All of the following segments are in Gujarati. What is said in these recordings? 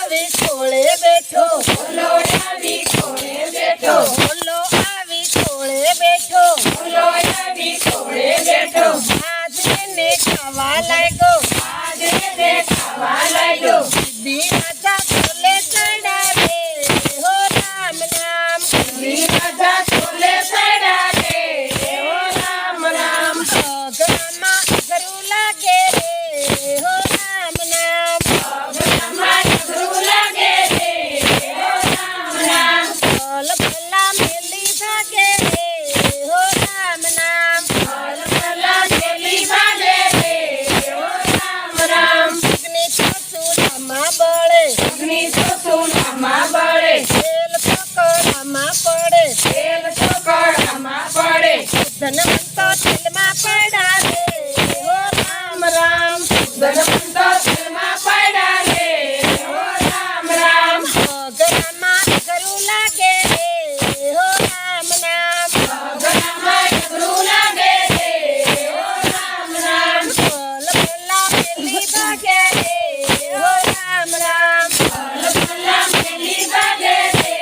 આવી ખોળે બેઠો ભોલો આવી ખોળે બેઠો ભોલો આવી ખોળે બેઠો ભોલો આવી ખોળે બેઠો આજ એને ખાવા લાગ્યો આજ એને ખાવા લાગ્યો સિદ્ધિ રાજા ખોલે ચડાવે હો રામ રામ સિદ્ધિ રાજા ખોલે ચડાવે હો રામ રામ પગમાં અઘરું લાગે રે હો રામ રામ પગમાં અઘરું લાગે રે હો રામ રામ ભલ ભલા મેલી ભાગે રે હો રામ રામ ભલ ભલા મેલી ભાગે રે હો રામ રામ અગ્નિ તો ચૂલામાં બળે અગ્નિ તો ચૂલામાં બળે તેલ તો કળામાં પડે તેલ તો કળામાં પડે ધનવંતો તેલમાં પડાવે હો રામ રામ ધનવંતો તેલમાં પડાવે હો રામ રામ પગમાં અઘરું લાગે રે હો રામ રામ પગમાં અઘરું લાગે રે હો રામ રામ ભલ ભલા મેલી ભાગે રે હો રામ રામ ભલ ભલા મેલી ભાગે રે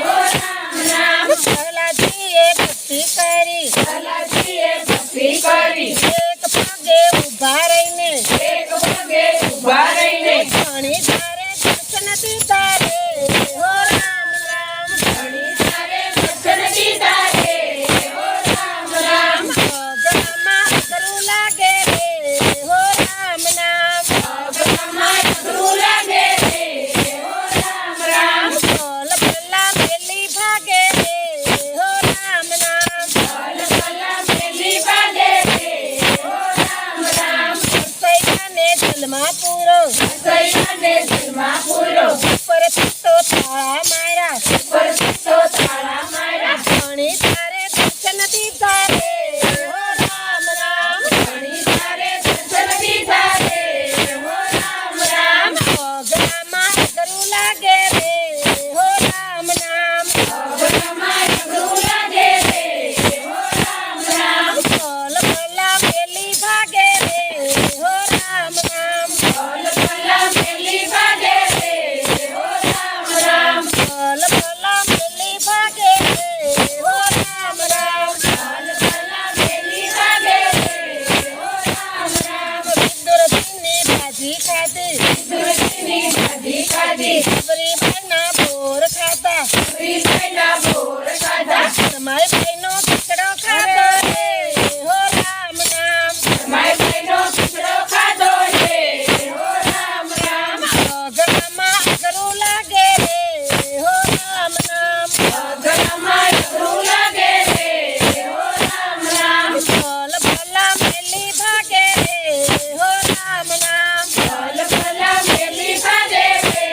હો રામ રામ પ્રહલાદજીએ ભક્તિ કરી પ્રહલાદજીએ ભક્તિ કરી એક પગે ઊભા રહીને એક પગે ઊભા રહીને ઘણી ધારે દર્શન દીધા રે હો રામ રામ ઘણી તારે દર્શન દીધા રે હો રામ રામ પગમાં અઘરું લાગે રે હો રામ રામ પગમાં અઘરું લાગે રે હો રામ રામ ભલ ભલા મેલી ભાગે રે હો રામ રામ ભલ ભલા મેલી ભાગે રે હો રામ રામ સૈયાને જલમાં પૂરો સૈયાને જન્મા પૂરો ઉપર તો તાળા માર્યા ઉપર તો તાળા માર્યા ઘણી ધારે દર્શન દીધા રે હો રામ રામ ઘણી તારે દર્શન દીધા રે હો રામ રામ પગમાં અઘરું લાગે રે હો રામ રામ પગમાં અઘરું લાગે રે હો રામ રામ ભલ ભલા મેલી ભાગે રે હો રામ રામ ભલ ભલા મેલી ભાગે રે હો રામ રામ ભલ ભલા મેલી ભાગે રે હો રામ રામ ભલ ભલા મેલી ભાગે રે હો રામ રામ વિદુરજીની ભાજી ખાધી સુરતીની ભાજી ખાધી ગરીબાઈના બોર ખાધા રીતના બોર ખાધા તમારી ભાઈનો ખીચડો ખાધો રે હો રામ રામ માય ભાઈનો ખીચડો ખાધો રે હો રામ રામ પગમાં અઘરું લાગે રે હો રામ રામ પગમાં અઘરું લાગે રે હો રામ રામ ભલ ભલા મેલી ભાગે રે હો રામ રામ ભલ ભલા મેલી ભાગે રે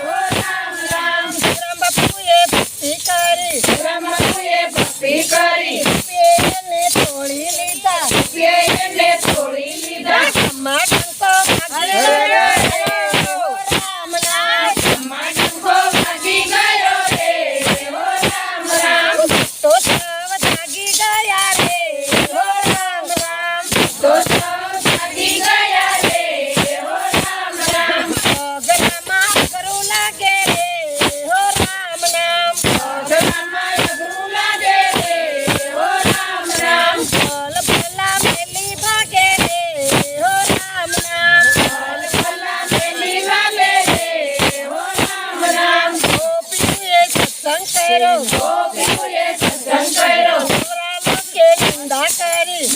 હો રામ રામ રામ બાપુએ ભક્તિ કરી બ્રહ્મએ ભક્તિ કરી પેને તોડી લીધા પેયને તોડી લીધા ખમ્મા ટંકો ભાગી ગયો રામ રામ માટકો ભાગી ગયો રે હો રામ રામ તો સવ જાગી ગયા રે હો રામ રામ તો સૌ ભાગી ગયા રે હો રામ રામ પગલામાં અઘરું લાગે રે હો રામ રામ પગમાં અઘરું લાગે રે હો રામ રામ ભલ ભલા મેલી ભાગે રે હો રામ રામ ભલ ભલા મેલી ભાગે રે હો રામ રામ ગોપીએ સત્સંગ કર્યો ગોપીઓએ સત્સંગ કર્યો છોરા લોકે નિંદા કરી